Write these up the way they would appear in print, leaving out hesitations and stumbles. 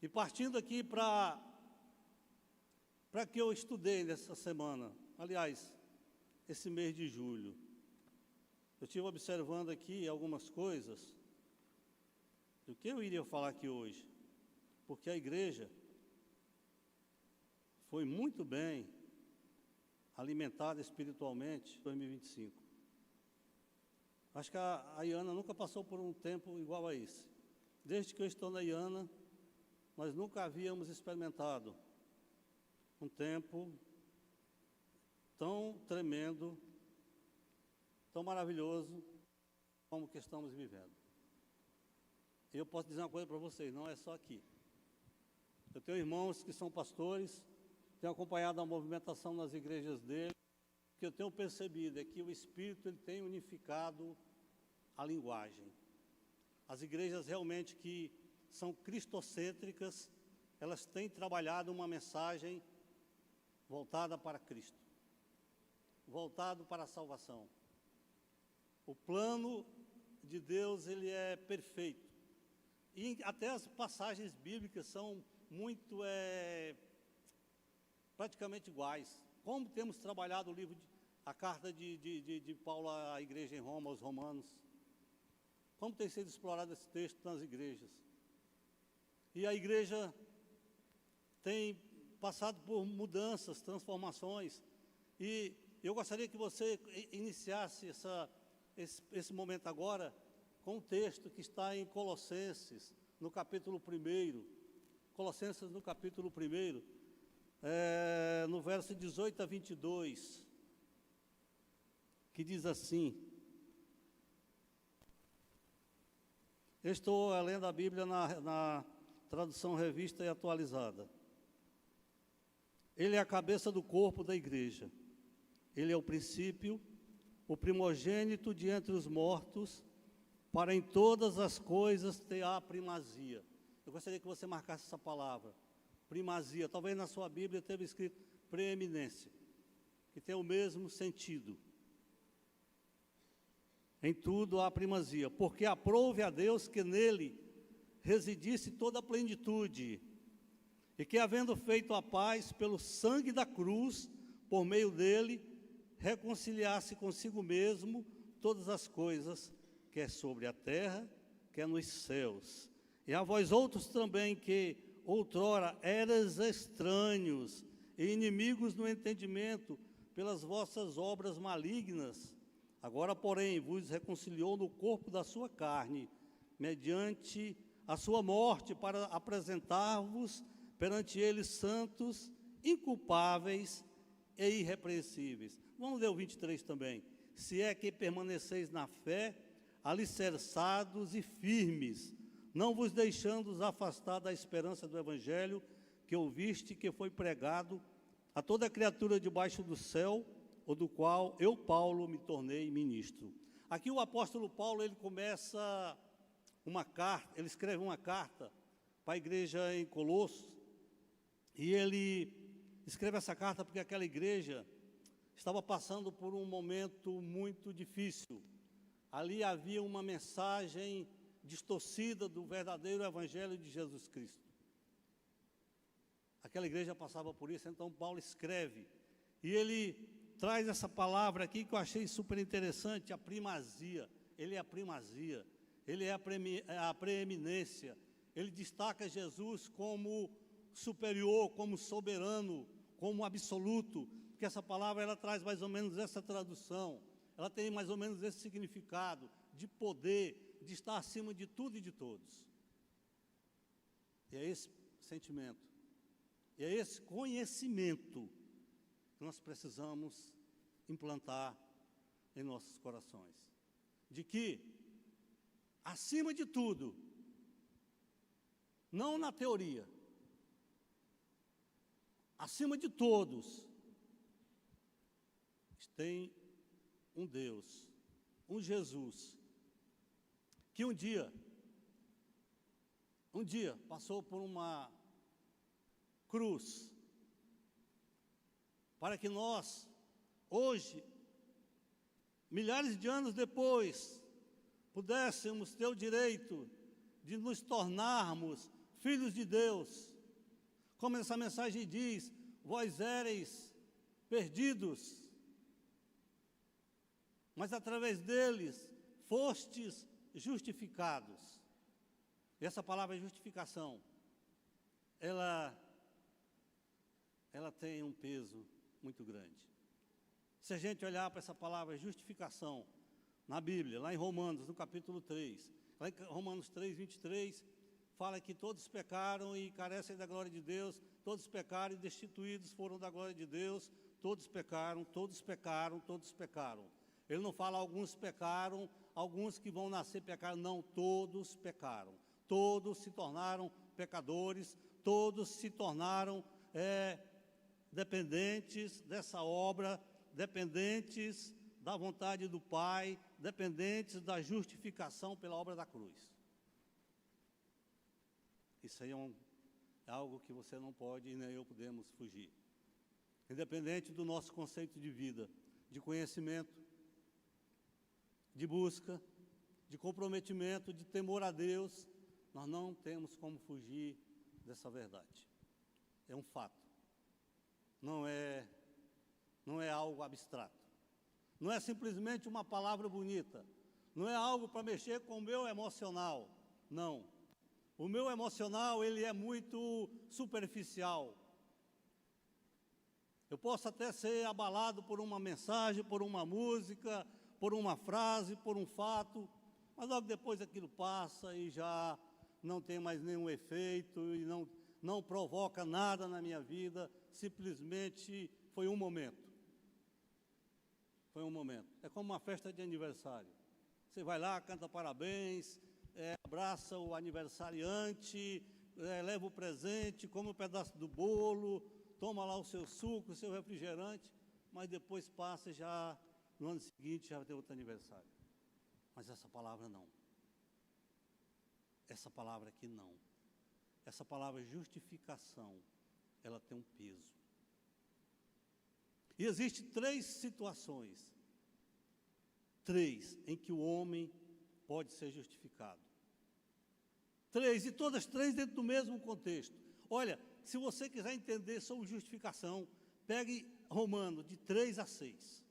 E partindo aqui para que eu estudei nessa semana, aliás, esse mês de julho, eu estive observando aqui algumas coisas do que eu iria falar aqui hoje, porque a igreja foi muito bem alimentada espiritualmente em 2025. Acho que a Iana nunca passou por um tempo igual a esse. Desde que eu estou na Iana, nós nunca havíamos experimentado um tempo tão tremendo, tão maravilhoso como o que estamos vivendo. E eu posso dizer uma coisa para vocês, não é só aqui. Eu tenho irmãos que são pastores, tenho acompanhado a movimentação nas igrejas dele. O que eu tenho percebido é que o Espírito ele tem unificado a linguagem. As igrejas realmente que são cristocêntricas, elas têm trabalhado uma mensagem voltada para Cristo, voltado para a salvação. O plano de Deus, ele é perfeito. E até as passagens bíblicas são muito, praticamente iguais. Como temos trabalhado o livro, a carta de Paulo à igreja em Roma, aos romanos. Como tem sido explorado esse texto nas igrejas. E a igreja tem passado por mudanças, transformações. E eu gostaria que você iniciasse esse momento agora com um texto que está em Colossenses, no capítulo 1. Colossenses, no capítulo 1, no verso 18 a 22, que diz assim. Eu estou lendo a Bíblia na tradução revista e atualizada. Ele é a cabeça do corpo da igreja. Ele é o princípio, o primogênito de entre os mortos, para em todas as coisas ter a primazia. Eu gostaria que você marcasse essa palavra, primazia. Talvez na sua Bíblia tenha escrito preeminência, que tem o mesmo sentido. Em tudo há primazia, porque aprouve a Deus que nele residisse toda a plenitude, e que, havendo feito a paz pelo sangue da cruz, por meio dele, reconciliasse consigo mesmo todas as coisas, quer sobre a terra, quer nos céus. E a vós outros também, que outrora eras estranhos e inimigos no entendimento, pelas vossas obras malignas, agora, porém, vos reconciliou no corpo da sua carne, mediante a sua morte, para apresentar-vos perante ele santos, inculpáveis e irrepreensíveis. Vamos ler o 23 também. Se é que permaneceis na fé, alicerçados e firmes, não vos deixando afastar da esperança do Evangelho que ouviste, que foi pregado a toda criatura debaixo do céu, ou do qual eu, Paulo, me tornei ministro. Aqui o apóstolo Paulo, ele começa uma carta, ele escreve uma carta para a igreja em Colossos, e ele escreve essa carta porque aquela igreja estava passando por um momento muito difícil. Ali havia uma mensagem distorcida do verdadeiro Evangelho de Jesus Cristo. Aquela igreja passava por isso, então Paulo escreve, e ele traz essa palavra aqui que eu achei super interessante, a primazia. Ele é a primazia, ele é a preeminência. Ele destaca Jesus como superior, como soberano, como absoluto, porque essa palavra ela traz mais ou menos essa tradução, ela tem mais ou menos esse significado de poder, de estar acima de tudo e de todos. E é esse sentimento, e é esse conhecimento que nós precisamos implantar em nossos corações, de que, acima de tudo, não na teoria, acima de todos, tem um Deus, um Jesus, que um dia passou por uma cruz, para que nós, hoje, milhares de anos depois, pudéssemos ter o direito de nos tornarmos filhos de Deus. Como essa mensagem diz, vós éreis perdidos, mas através deles fostes justificados. E essa palavra justificação, ela tem um peso muito grande. Se a gente olhar para essa palavra justificação na Bíblia, lá em Romanos, no capítulo 3, lá em Romanos 3, 23, fala que todos pecaram e carecem da glória de Deus, todos pecaram e destituídos foram da glória de Deus, todos pecaram, todos pecaram, todos pecaram. Ele não fala alguns pecaram, alguns que vão nascer pecaram, não, todos pecaram. Todos se tornaram pecadores, todos se tornaram dependentes dessa obra, dependentes da vontade do Pai, dependentes da justificação pela obra da cruz. Isso aí é algo que você não pode e nem eu podemos fugir. Independente do nosso conceito de vida, de conhecimento, de busca, de comprometimento, de temor a Deus, nós não temos como fugir dessa verdade. É um fato. Não é algo abstrato. Não é simplesmente uma palavra bonita. Não é algo para mexer com o meu emocional. Não. O meu emocional, ele é muito superficial. Eu posso até ser abalado por uma mensagem, por uma música, por uma frase, por um fato, mas logo depois aquilo passa e já não tem mais nenhum efeito e não provoca nada na minha vida, simplesmente foi um momento. Foi um momento. É como uma festa de aniversário. Você vai lá, canta parabéns, abraça o aniversariante, leva o presente, come um pedaço do bolo, toma lá o seu suco, o seu refrigerante, mas depois passa e já, no ano seguinte, já vai ter outro aniversário. Mas essa palavra não. Essa palavra aqui não. Essa palavra justificação, ela tem um peso. E existem 3 situações, 3, em que o homem pode ser justificado. 3, e todas 3 dentro do mesmo contexto. Olha, se você quiser entender sobre justificação, pegue Romanos de 3 a 6.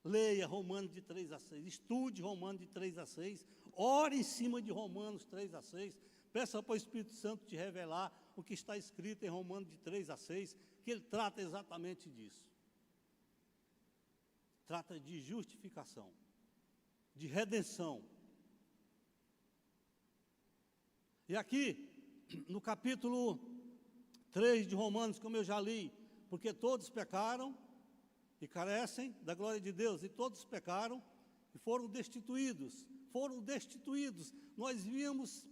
Leia Romanos de 3 a 6, estude Romanos de 3 a 6, ore em cima de Romanos 3 a 6, peça para o Espírito Santo te revelar o que está escrito em Romanos de 3 a 6, que ele trata exatamente disso. Trata de justificação, de redenção. E aqui, no capítulo 3 de Romanos, como eu já li, porque todos pecaram e carecem da glória de Deus, e todos pecaram e foram destituídos. Nós víamos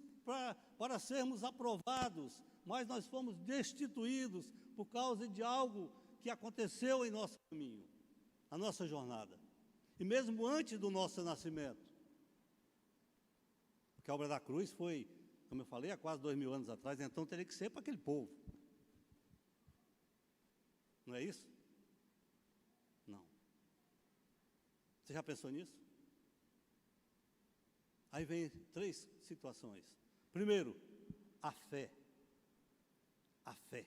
para sermos aprovados, mas nós fomos destituídos por causa de algo que aconteceu em nosso caminho, a nossa jornada. E mesmo antes do nosso nascimento. Porque a obra da cruz foi, como eu falei, há quase 2000 anos atrás, então teria que ser para aquele povo. Não é isso? Não. Você já pensou nisso? Aí vem 3 situações. Primeiro, a fé. A fé.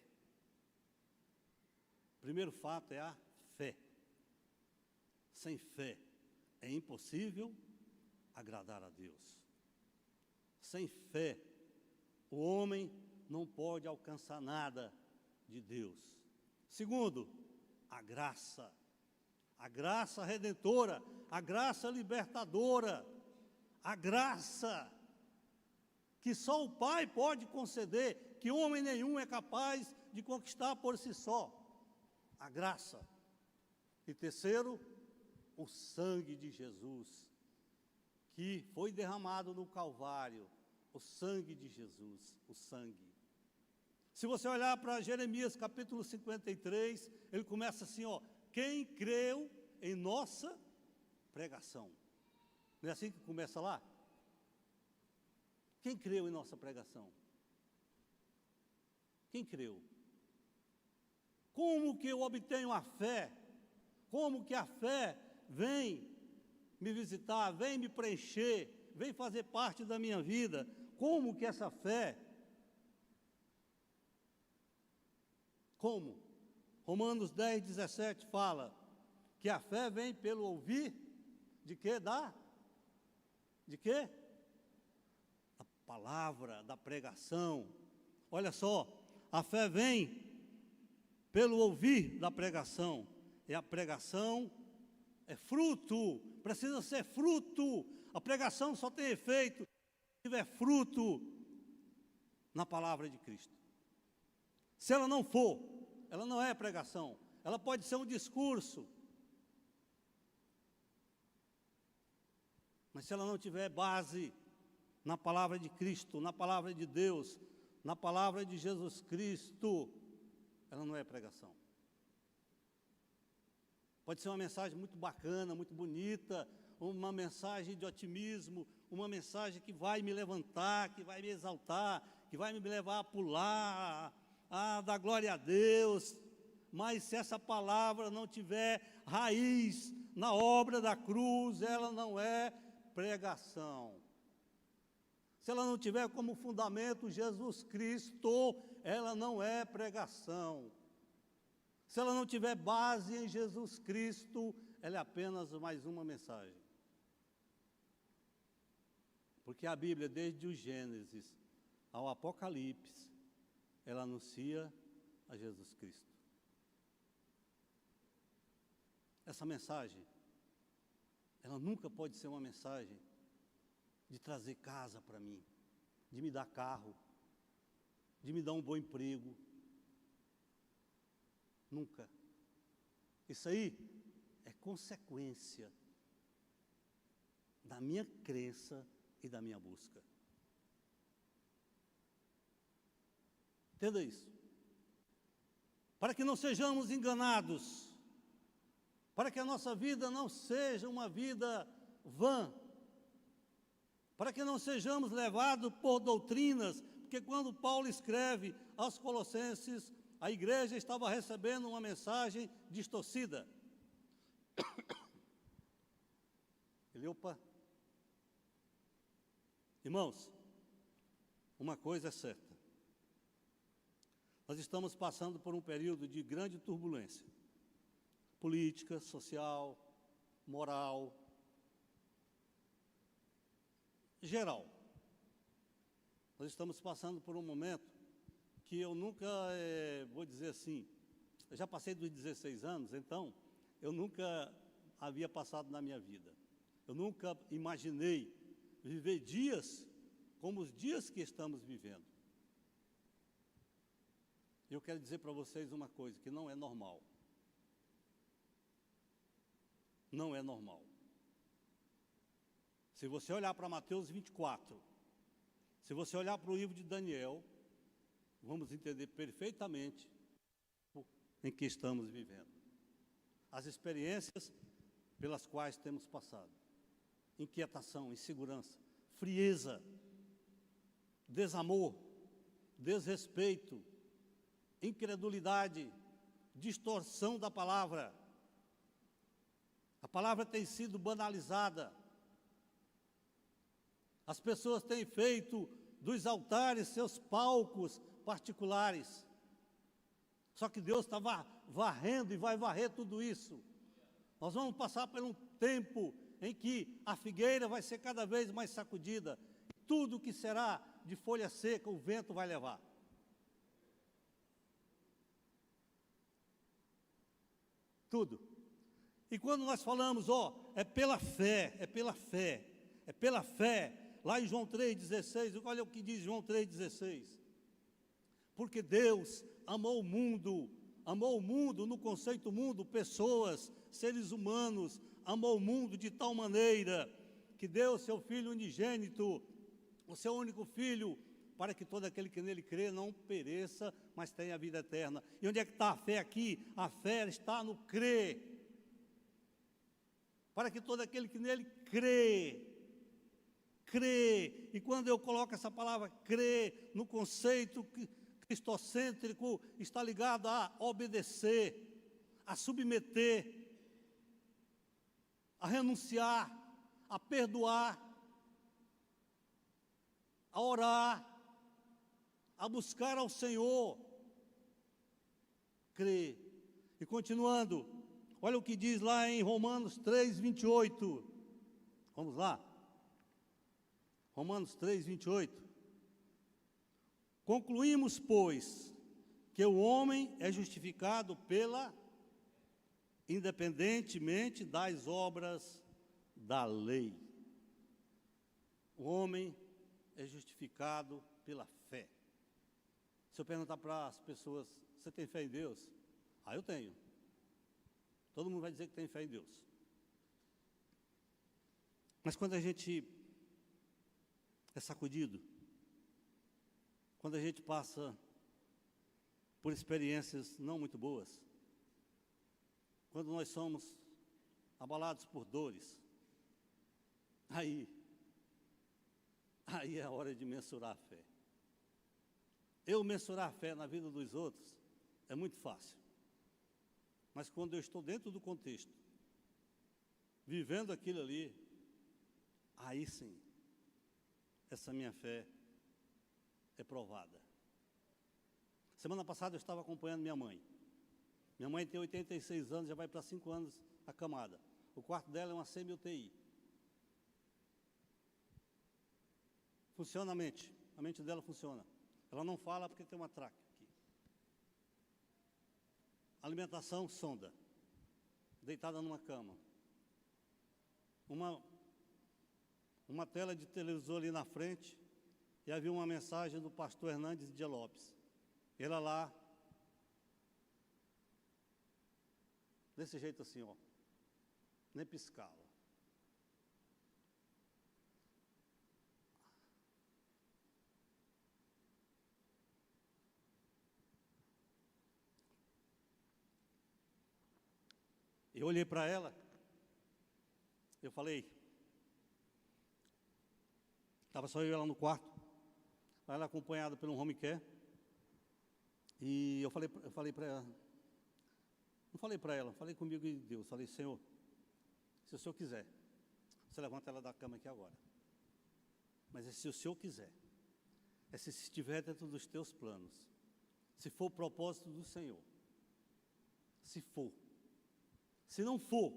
O primeiro fato é a fé. Sem fé é impossível agradar a Deus. Sem fé, o homem não pode alcançar nada de Deus. Segundo, a graça redentora, a graça libertadora, a graça que só o Pai pode conceder, que homem nenhum é capaz de conquistar por si só. A graça. E terceiro, o sangue de Jesus, que foi derramado no Calvário. O sangue de Jesus, o sangue. Se você olhar para Jeremias capítulo 53, ele começa assim, quem creu em nossa pregação. Não é assim que começa lá? Quem creu em nossa pregação? Quem creu? Como que eu obtenho a fé? Como que a fé vem me visitar, vem me preencher, vem fazer parte da minha vida? como que essa fé, como? Romanos 10, 17 fala que a fé vem pelo ouvir, de quê? De quê? Da palavra, da pregação. Olha só, a fé vem pelo ouvir da pregação, e a pregação é fruto, precisa ser fruto. A pregação só tem efeito se tiver fruto na palavra de Cristo. Se ela não for, ela não é pregação, ela pode ser um discurso, mas se ela não tiver base na palavra de Cristo, na palavra de Deus, na palavra de Jesus Cristo, ela não é pregação. Pode ser uma mensagem muito bacana, muito bonita, uma mensagem de otimismo, uma mensagem que vai me levantar, que vai me exaltar, que vai me levar a pular, a dar glória a Deus. Mas se essa palavra não tiver raiz na obra da cruz, ela não é pregação. Se ela não tiver como fundamento Jesus Cristo, ela não é pregação. Se ela não tiver base em Jesus Cristo, ela é apenas mais uma mensagem. Porque a Bíblia, desde o Gênesis ao Apocalipse, ela anuncia a Jesus Cristo. Essa mensagem, ela nunca pode ser uma mensagem de trazer casa para mim, de me dar carro, de me dar um bom emprego. Nunca. Isso aí é consequência da minha crença e da minha busca. Entenda isso. Para que não sejamos enganados, para que a nossa vida não seja uma vida vã, para que não sejamos levados por doutrinas, porque quando Paulo escreve aos Colossenses, a igreja estava recebendo uma mensagem distorcida. Opa. Irmãos, uma coisa é certa. Nós estamos passando por um período de grande turbulência. Política, social, moral, geral. Nós estamos passando por um momento que eu nunca, vou dizer assim, eu já passei dos 16 anos, então, eu nunca havia passado na minha vida. Eu nunca imaginei viver dias como os dias que estamos vivendo. Eu quero dizer para vocês uma coisa, que não é normal. Não é normal. Se você olhar para Mateus 24, se você olhar para o livro de Daniel, vamos entender perfeitamente em que estamos vivendo. As experiências pelas quais temos passado. Inquietação, insegurança, frieza, desamor, desrespeito, incredulidade, distorção da palavra. A palavra tem sido banalizada. As pessoas têm feito dos altares seus palcos particulares. Só que Deus está varrendo e vai varrer tudo isso. Nós vamos passar por um tempo em que a figueira vai ser cada vez mais sacudida. Tudo que será de folha seca, o vento vai levar. Tudo. E quando nós falamos, é pela fé, é pela fé, é pela fé. Lá em João 3,16, olha o que diz João 3,16. Porque Deus amou o mundo no conceito mundo, pessoas, seres humanos, amou o mundo de tal maneira que deu seu Filho unigênito, o seu único Filho, para que todo aquele que nele crê não pereça, mas tenha a vida eterna. E onde é que está a fé aqui? A fé está no crer. Para que todo aquele que nele crê. E quando eu coloco essa palavra crer no conceito cristocêntrico, está ligado a obedecer, a submeter, a renunciar, a perdoar, a orar, a buscar ao Senhor, crer. E continuando, olha o que diz lá em Romanos 3, 28. Vamos lá. Romanos 3, 28. Concluímos, pois, que o homem é justificado independentemente das obras da lei. O homem é justificado pela fé. Se eu perguntar para as pessoas, você tem fé em Deus? Ah, eu tenho. Todo mundo vai dizer que tem fé em Deus. Mas quando a gente é sacudido, quando a gente passa por experiências não muito boas, quando nós somos abalados por dores, aí é a hora de mensurar a fé. Eu mensurar a fé na vida dos outros é muito fácil. Mas quando eu estou dentro do contexto, vivendo aquilo ali, aí sim, essa minha fé é provada. Semana passada eu estava acompanhando minha mãe. Minha mãe tem 86 anos, já vai para 5 anos acamada. O quarto dela é uma semi-UTI. Funciona a mente dela funciona. Ela não fala porque tem uma tráquea aqui. Alimentação, sonda. Deitada numa cama. Uma tela de televisor ali na frente, e havia uma mensagem do pastor Hernandes de Lopes. Ela lá, desse jeito assim, ó, nem piscava. Eu olhei para ela, eu falei, estava só eu e ela no quarto, ela acompanhada por um home care, e eu falei para ela, não falei para ela, falei comigo e Deus, falei, Senhor, se o Senhor quiser, você levanta ela da cama aqui agora, mas é se o Senhor quiser, é se estiver dentro dos teus planos, se for o propósito do Senhor, se for. Se não for,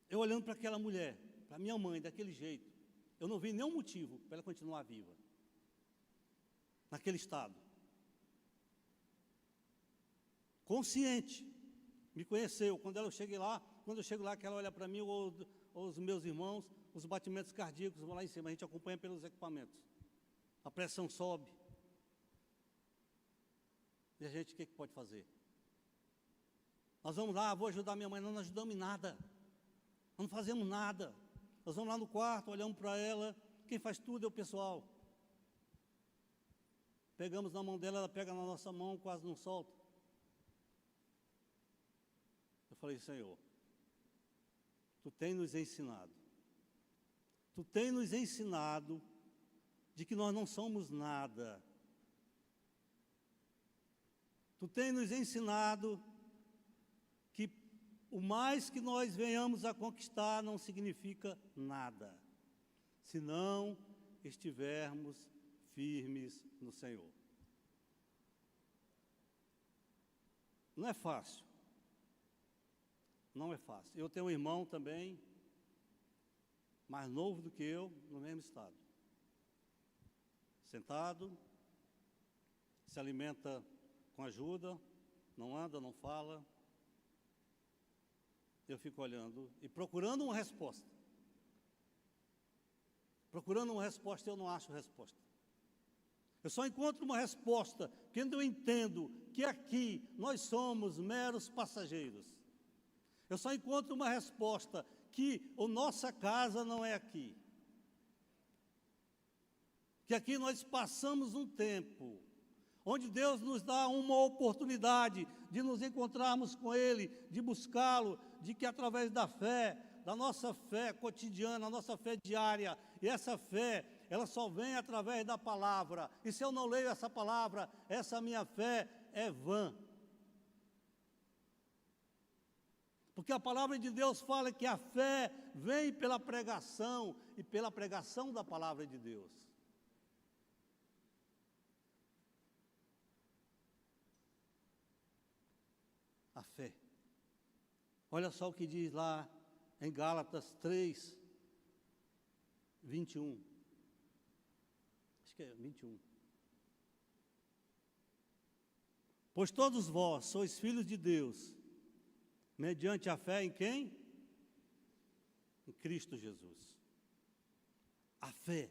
eu olhando para aquela mulher, para minha mãe, daquele jeito, eu não vi nenhum motivo para ela continuar viva, naquele estado. Consciente, me conheceu. Quando eu chego lá, que ela olha para mim, ou os meus irmãos, os batimentos cardíacos vão lá em cima, a gente acompanha pelos equipamentos. A pressão sobe. E a gente, o que pode fazer? Nós vamos lá, vou ajudar minha mãe, não ajudamos em nada. Não fazemos nada. Nós vamos lá no quarto, olhamos para ela, quem faz tudo é o pessoal. Pegamos na mão dela, ela pega na nossa mão, quase não solta. Eu falei, Senhor, Tu tem nos ensinado. Tu tem nos ensinado de que nós não somos nada. Tu tem nos ensinado que o mais que nós venhamos a conquistar não significa nada, se não estivermos firmes no Senhor. Não é fácil. Não é fácil. Eu tenho um irmão também, mais novo do que eu, no mesmo estado. Sentado, se alimenta com ajuda, não anda, não fala. Eu fico olhando e procurando uma resposta. Procurando uma resposta, eu não acho resposta. Eu só encontro uma resposta quando eu entendo que aqui nós somos meros passageiros. Eu só encontro uma resposta que a nossa casa não é aqui. Que aqui nós passamos um tempo onde Deus nos dá uma oportunidade de nos encontrarmos com Ele, de buscá-lo, de que através da fé, da nossa fé cotidiana, a nossa fé diária, e essa fé, ela só vem através da palavra. E se eu não leio essa palavra, essa minha fé é vã. Porque a palavra de Deus fala que a fé vem pela pregação e pela pregação da palavra de Deus. A fé. Olha só o que diz lá em Gálatas 3, 21. Acho que é 21. Pois todos vós sois filhos de Deus, mediante a fé em quem? Em Cristo Jesus. A fé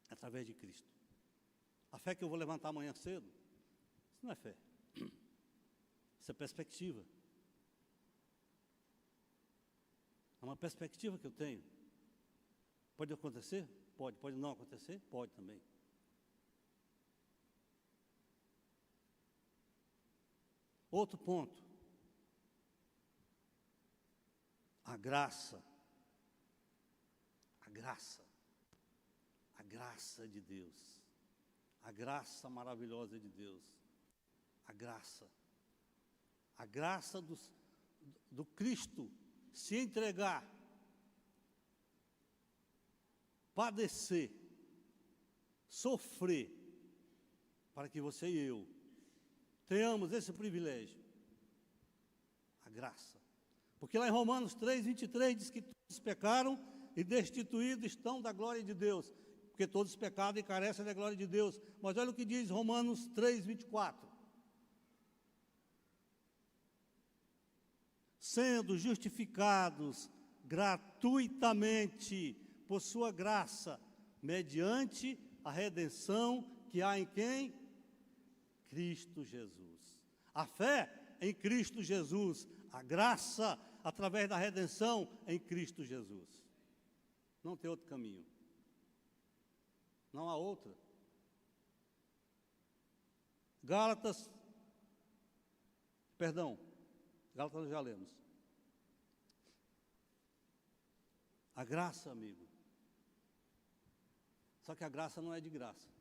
é através de Cristo. A fé que eu vou levantar amanhã cedo, isso não é fé. Isso é perspectiva. É uma perspectiva que eu tenho. Pode acontecer? Pode. Pode não acontecer? Pode também. Outro ponto. A graça. A graça. A graça de Deus. A graça maravilhosa de Deus. A graça. A graça do Cristo se entregar, padecer, sofrer, para que você e eu tenhamos esse privilégio. A graça. Porque lá em Romanos 3, 23 diz que todos pecaram e destituídos estão da glória de Deus. Porque todos pecaram e carecem da glória de Deus. Mas olha o que diz Romanos 3, 24. Sendo justificados gratuitamente por sua graça, mediante a redenção que há em quem? Cristo Jesus. A fé em Cristo Jesus, a graça através da redenção em Cristo Jesus. Não tem outro caminho. Não há outra. Gálatas nós já lemos. A graça, amigo. Só que a graça não é de graça.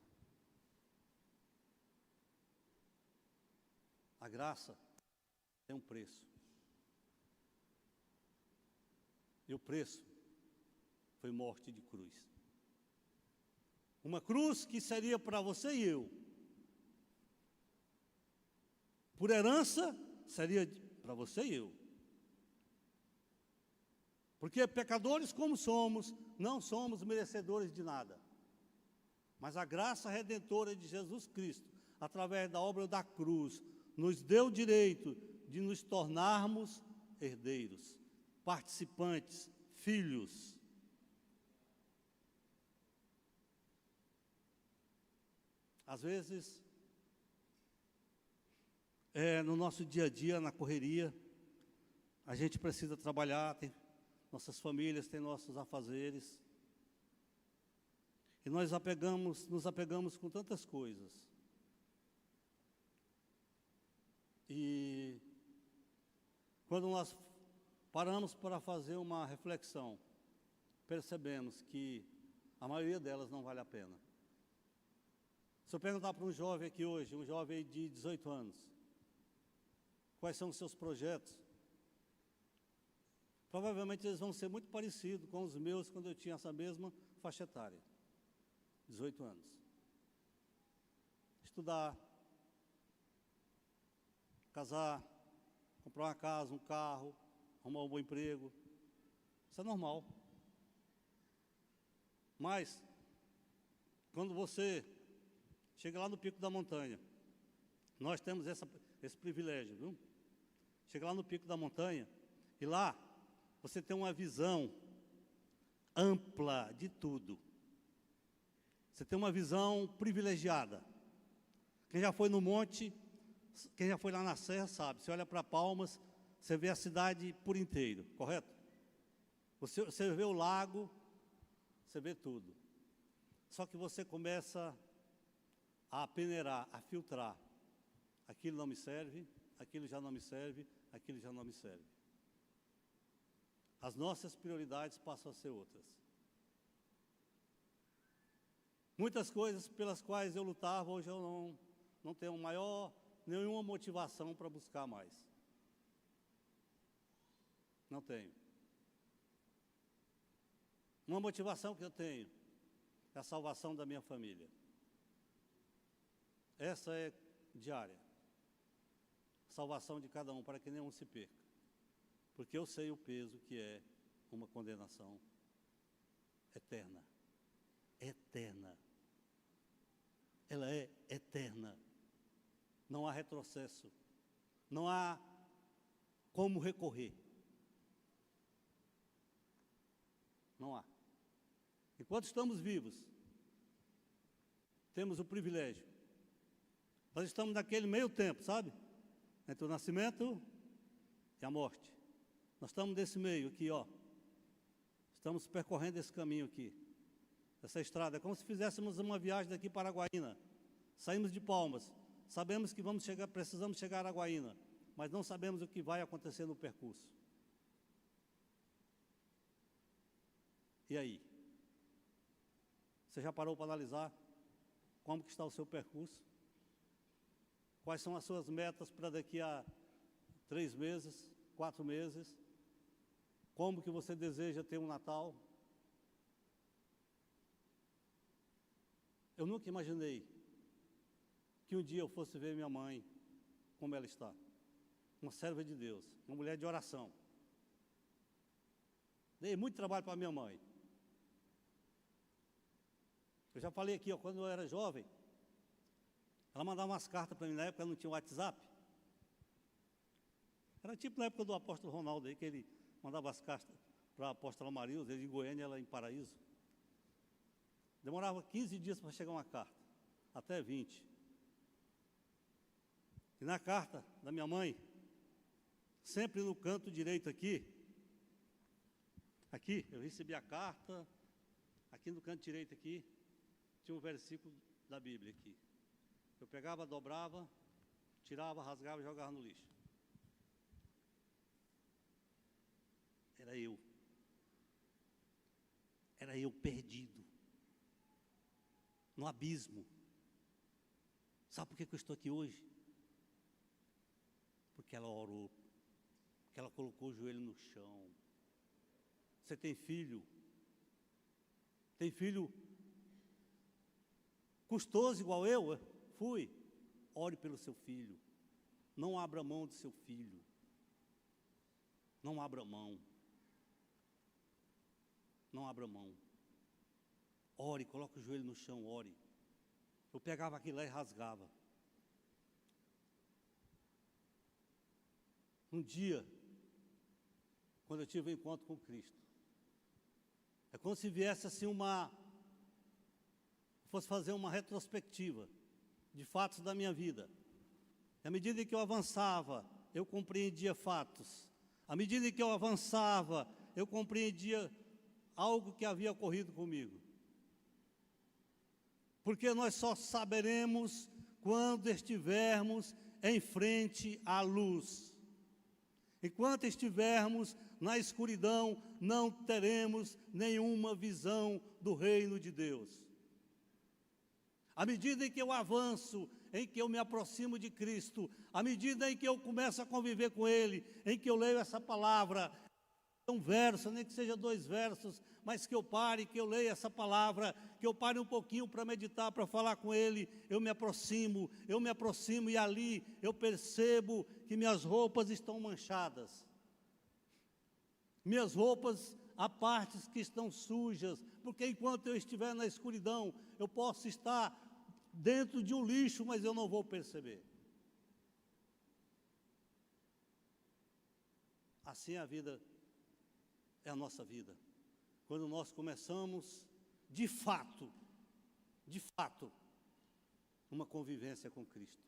A graça tem um preço. E o preço foi morte de cruz. Uma cruz que seria para você e eu. Por herança, seria para você e eu. Porque pecadores como somos, não somos merecedores de nada. Mas a graça redentora de Jesus Cristo, através da obra da cruz, nos deu o direito de nos tornarmos herdeiros, participantes, filhos. Às vezes, no nosso dia a dia, na correria, a gente precisa trabalhar, nossas famílias têm nossos afazeres, e nós nos apegamos com tantas coisas. E quando nós paramos para fazer uma reflexão, percebemos que a maioria delas não vale a pena. Se eu perguntar para um jovem aqui hoje, um jovem de 18 anos, quais são os seus projetos? Provavelmente eles vão ser muito parecidos com os meus quando eu tinha essa mesma faixa etária, 18 anos. Estudar, casar, comprar uma casa, um carro, arrumar um bom emprego. Isso é normal. Mas, quando você chega lá no pico da montanha, nós temos esse privilégio, viu? Chega lá no pico da montanha e lá você tem uma visão ampla de tudo. Você tem uma visão privilegiada. Quem já foi no monte, quem já foi lá na serra sabe, você olha para Palmas, você vê a cidade por inteiro, correto? Você vê o lago, você vê tudo. Só que você começa a peneirar, a filtrar. Aquilo não me serve, aquilo já não me serve, aquilo já não me serve. As nossas prioridades passam a ser outras. Muitas coisas pelas quais eu lutava, hoje eu não tenho nenhuma motivação para buscar mais. Não tenho. Uma motivação que eu tenho é a salvação da minha família. Essa é diária. Salvação de cada um, para que nenhum se perca. Porque eu sei o peso que é uma condenação eterna. Eterna. Ela é eterna. Não há retrocesso. Não há como recorrer. Não há. Enquanto estamos vivos, temos o privilégio. Nós estamos naquele meio tempo, sabe? Entre o nascimento e a morte. Nós estamos nesse meio aqui, ó. Estamos percorrendo esse caminho aqui. Essa estrada. É como se fizéssemos uma viagem daqui para Araguaína. Saímos de Palmas. Sabemos que precisamos chegar a Araguaína. Mas não sabemos o que vai acontecer no percurso. E aí? Você já parou para analisar como que está o seu percurso? Quais são as suas metas para daqui a 3 meses, 4 meses? Como que você deseja ter um Natal? Eu nunca imaginei que um dia eu fosse ver minha mãe como ela está. Uma serva de Deus, uma mulher de oração. Dei muito trabalho para minha mãe. Eu já falei aqui, ó, quando eu era jovem, ela mandava umas cartas para mim, na época não tinha WhatsApp. Era tipo na época do apóstolo Ronaldo aí, que ele mandava as cartas para a apóstola Marilza, ele em Goiânia, ela em Paraíso. Demorava 15 dias para chegar uma carta, até 20. E na carta da minha mãe, sempre no canto direito aqui, eu recebi a carta, aqui no canto direito aqui, tinha um versículo da Bíblia aqui. Eu pegava, dobrava, tirava, rasgava e jogava no lixo. Era eu. Era eu perdido. No abismo. Sabe por que eu estou aqui hoje? Porque ela orou. Porque ela colocou o joelho no chão. Você tem filho? Tem filho custoso igual eu? Fui. Ore pelo seu filho. Não abra mão do seu filho. Não abra mão. Não abra mão. Ore, coloque o joelho no chão, ore. Eu pegava aquilo lá e rasgava. Um dia, quando eu tive um encontro com Cristo, é como se viesse assim fosse fazer uma retrospectiva de fatos da minha vida. E à medida que eu avançava, eu compreendia fatos. À medida que eu avançava, eu compreendia algo que havia ocorrido comigo. Porque nós só saberemos quando estivermos em frente à luz. Enquanto estivermos na escuridão, não teremos nenhuma visão do reino de Deus. À medida em que eu avanço, em que eu me aproximo de Cristo, à medida em que eu começo a conviver com Ele, em que eu leio essa palavra, um verso, nem que seja 2 versos, mas que eu pare, que eu leia essa palavra, que eu pare um pouquinho para meditar, para falar com Ele, eu me aproximo e ali eu percebo que minhas roupas estão manchadas. Minhas roupas, há partes que estão sujas, porque enquanto eu estiver na escuridão, eu posso estar dentro de um lixo, mas eu não vou perceber. Assim a vida é a nossa vida. Quando nós começamos, de fato, uma convivência com Cristo.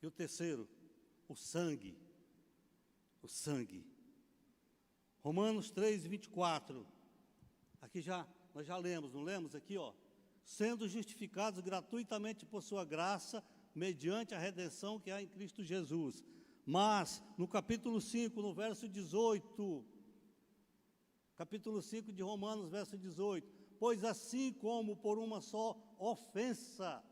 E o terceiro, o sangue. O sangue. Romanos 3, 24. Aqui nós já lemos, não lemos aqui, ó? Sendo justificados gratuitamente por sua graça, mediante a redenção que há em Cristo Jesus. Mas, no capítulo 5, no verso 18, capítulo 5 de Romanos, verso 18, pois assim como por uma só ofensa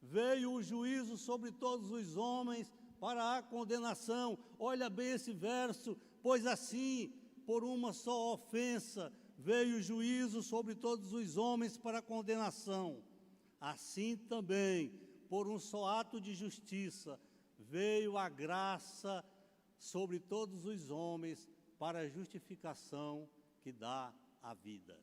veio o juízo sobre todos os homens para a condenação. Olha bem esse verso, pois assim, por uma só ofensa, veio o juízo sobre todos os homens para a condenação. Assim também, por um só ato de justiça, veio a graça sobre todos os homens para a justificação que dá a vida.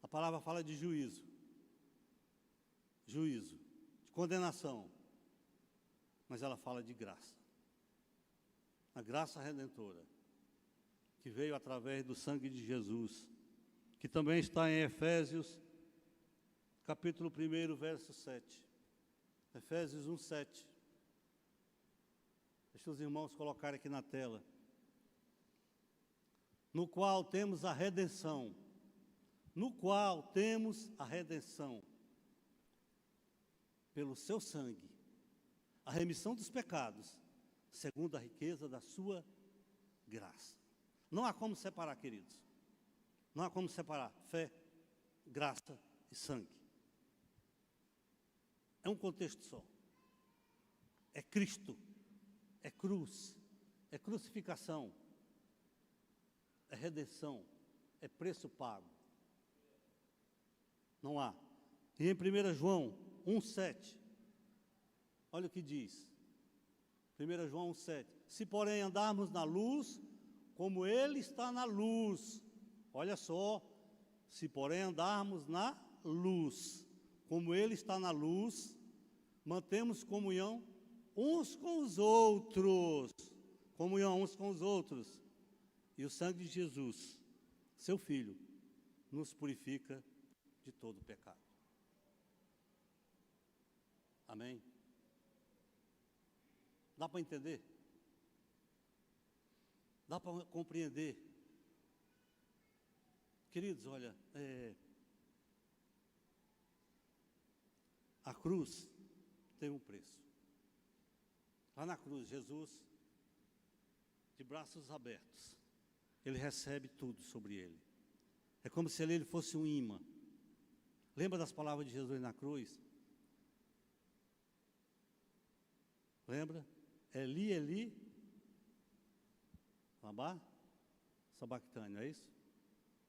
A palavra fala de juízo, de condenação, mas ela fala de graça. A graça redentora, que veio através do sangue de Jesus, que também está em Efésios, capítulo 1, verso 7. Efésios 1, 7. Deixa os irmãos colocarem aqui na tela. No qual temos a redenção. No qual temos a redenção. Pelo seu sangue. A remissão dos pecados. Segundo a riqueza da sua graça. Não há como separar, queridos. Não há como separar fé, graça e sangue. É um contexto só. É Cristo, é cruz, é crucificação, é redenção, é preço pago. Não há. E em 1 João 1,7, olha o que diz. 1 João 1,7. Se porém andarmos na luz, como Ele está na luz. Olha só. Se porém andarmos na luz, como Ele está na luz, mantemos comunhão uns com os outros. Comunhão uns com os outros. E o sangue de Jesus, seu Filho, nos purifica de todo pecado. Amém? Dá para entender? Dá para compreender? Queridos, olha, a cruz tem um preço. Lá na cruz, Jesus, de braços abertos, Ele recebe tudo sobre Ele. É como se Ele fosse um imã. Lembra das palavras de Jesus na cruz? Lembra? Eli, Eli, Labá, Sabactânio, é isso?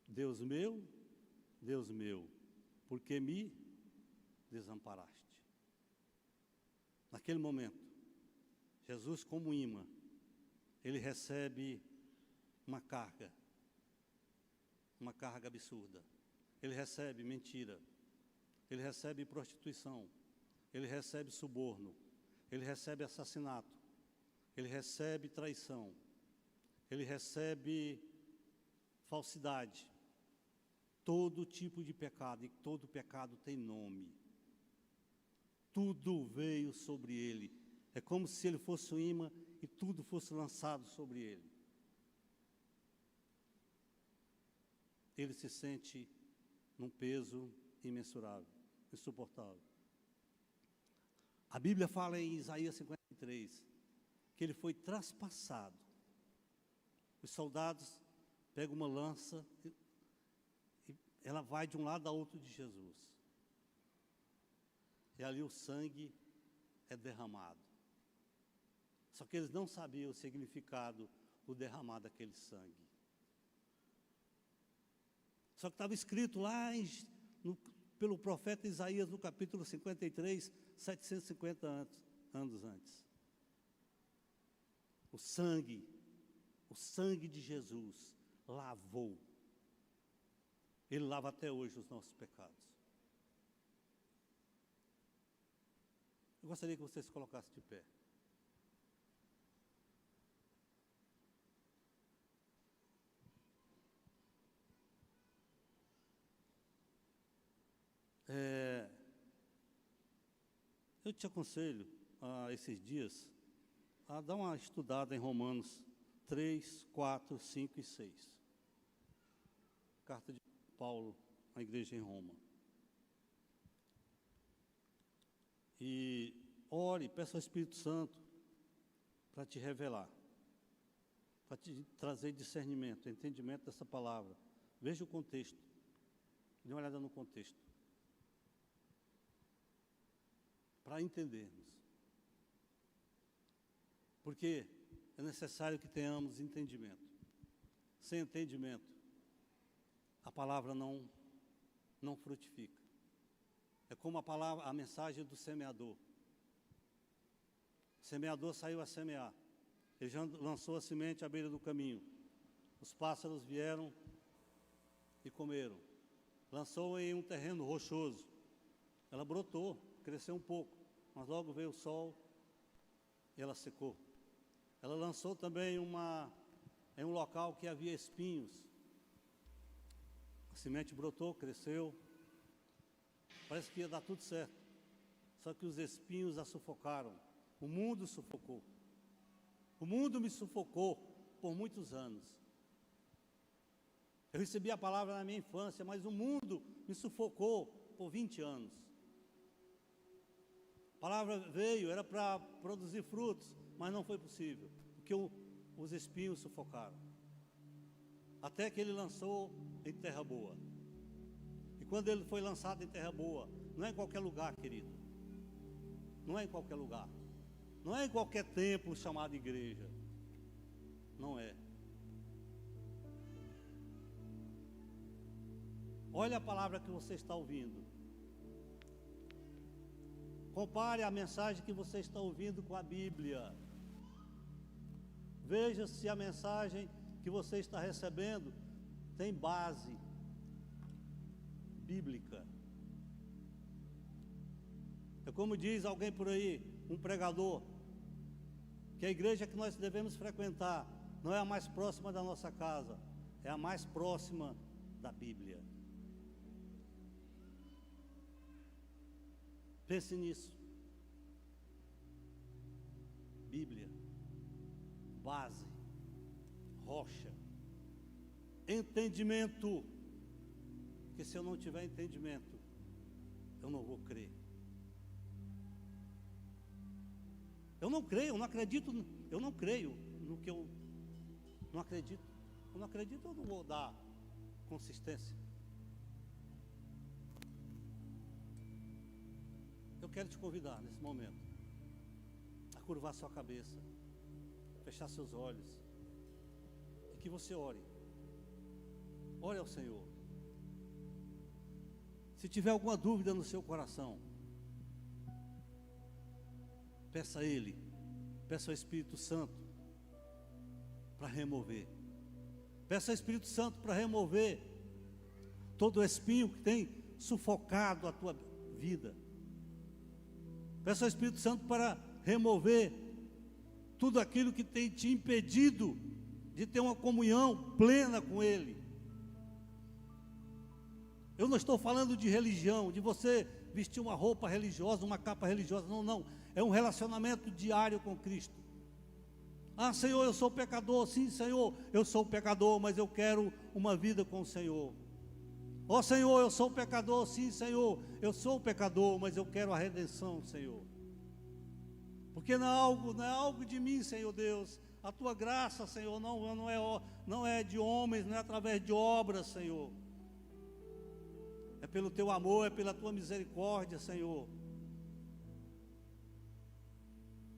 Deus meu, por que me desamparaste? Naquele momento, Jesus como imã, Ele recebe uma carga absurda. Ele recebe mentira, Ele recebe prostituição, Ele recebe suborno, Ele recebe assassinato, Ele recebe traição, Ele recebe falsidade, todo tipo de pecado, e todo pecado tem nome. Tudo veio sobre Ele. É como se Ele fosse um imã e tudo fosse lançado sobre Ele. Ele se sente num peso imensurável, insuportável. A Bíblia fala em Isaías 53, que Ele foi traspassado. Os soldados pegam uma lança e ela vai de um lado a outro de Jesus. E ali o sangue é derramado. Só que eles não sabiam o significado do derramar daquele sangue. Só que estava escrito lá pelo profeta Isaías, no capítulo 53, 750 anos antes. O sangue de Jesus lavou. Ele lava até hoje os nossos pecados. Eu gostaria que vocês se colocassem de pé. Eu te aconselho, esses dias, a dar uma estudada em Romanos 3, 4, 5 e 6. Carta de Paulo à igreja em Roma. E ore, peça ao Espírito Santo para te revelar, para te trazer discernimento, entendimento dessa palavra. Veja o contexto. Dê uma olhada no contexto. para entendermos. Porque é necessário que tenhamos entendimento. Sem entendimento, a palavra não frutifica. É como a mensagem do semeador. O semeador saiu a semear. Ele já lançou a semente à beira do caminho. Os pássaros vieram e comeram. Lançou em um terreno rochoso. Ela brotou, cresceu um pouco, mas logo veio o sol e ela secou. Ela lançou também em um local que havia espinhos. A semente brotou, cresceu. Parece que ia dar tudo certo. Só que os espinhos a sufocaram. O mundo sufocou. O mundo me sufocou por muitos anos. Eu recebi a palavra na minha infância, mas o mundo me sufocou por 20 anos. A palavra veio, era para produzir frutos, mas não foi possível, porque os espinhos sufocaram. Até que ele lançou em terra boa. E quando ele foi lançado em terra boa, não é em qualquer lugar, querido. Não é em qualquer lugar. Não é em qualquer templo chamado igreja. Não é. Olha a palavra que você está ouvindo. Compare a mensagem que você está ouvindo com a Bíblia. Veja se a mensagem que você está recebendo tem base bíblica. É como diz alguém por aí, um pregador, que a igreja que nós devemos frequentar não é a mais próxima da nossa casa, é a mais próxima da Bíblia. Pense nisso. Bíblia, base, rocha, entendimento. Porque se eu não tiver entendimento, eu não vou crer. Eu não creio, eu não acredito, eu não creio no que eu não acredito. Eu não acredito, eu não vou dar consistência. Eu quero te convidar nesse momento a curvar sua cabeça, fechar seus olhos e que você ore. Ore ao Senhor. Se tiver alguma dúvida no seu coração, peça a Ele, peça ao Espírito Santo para remover. Peça ao Espírito Santo para remover todo o espinho que tem sufocado a tua vida. Peça ao Espírito Santo para remover tudo aquilo que tem te impedido de ter uma comunhão plena com Ele. Eu não estou falando de religião, de você vestir uma roupa religiosa, uma capa religiosa, não. É um relacionamento diário com Cristo. Ah, Senhor, eu sou pecador. Sim, Senhor, eu sou pecador, mas eu quero uma vida com o Senhor. Ó Senhor, eu sou pecador. Sim, Senhor, eu sou pecador, mas eu quero a redenção, Senhor. Porque não é algo de mim, Senhor Deus. A tua graça, Senhor, não é de homens, não é através de obras, Senhor. É pelo teu amor, é pela tua misericórdia, Senhor.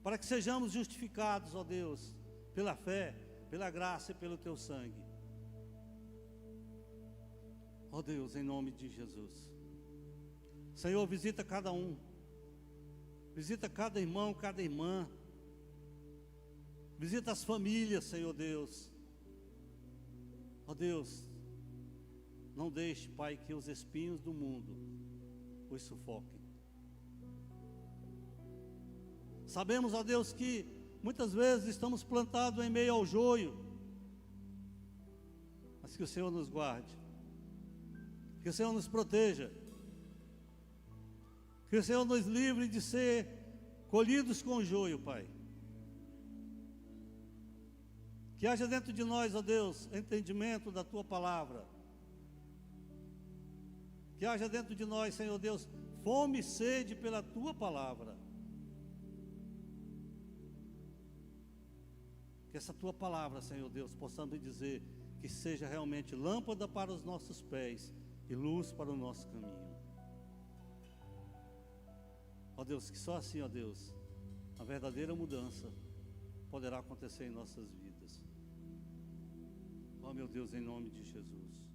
Para que sejamos justificados, ó Deus, pela fé, pela graça e pelo teu sangue. Ó Deus, em nome de Jesus. Senhor, visita cada um. Visita cada irmão, cada irmã. Visita as famílias, Senhor Deus. Ó Deus, não deixe, Pai, que os espinhos do mundo os sufoquem. Sabemos, ó Deus, que muitas vezes estamos plantados em meio ao joio, mas que o Senhor nos guarde, que o Senhor nos proteja, que o Senhor nos livre de ser colhidos com o joio, Pai. Que haja dentro de nós, ó Deus, entendimento da Tua palavra. Que haja dentro de nós, Senhor Deus, fome e sede pela Tua palavra. Que essa Tua palavra, Senhor Deus, possamos dizer que seja realmente lâmpada para os nossos pés e luz para o nosso caminho. Ó Deus, que só assim, ó Deus, a verdadeira mudança poderá acontecer em nossas vidas. Ó meu Deus, em nome de Jesus.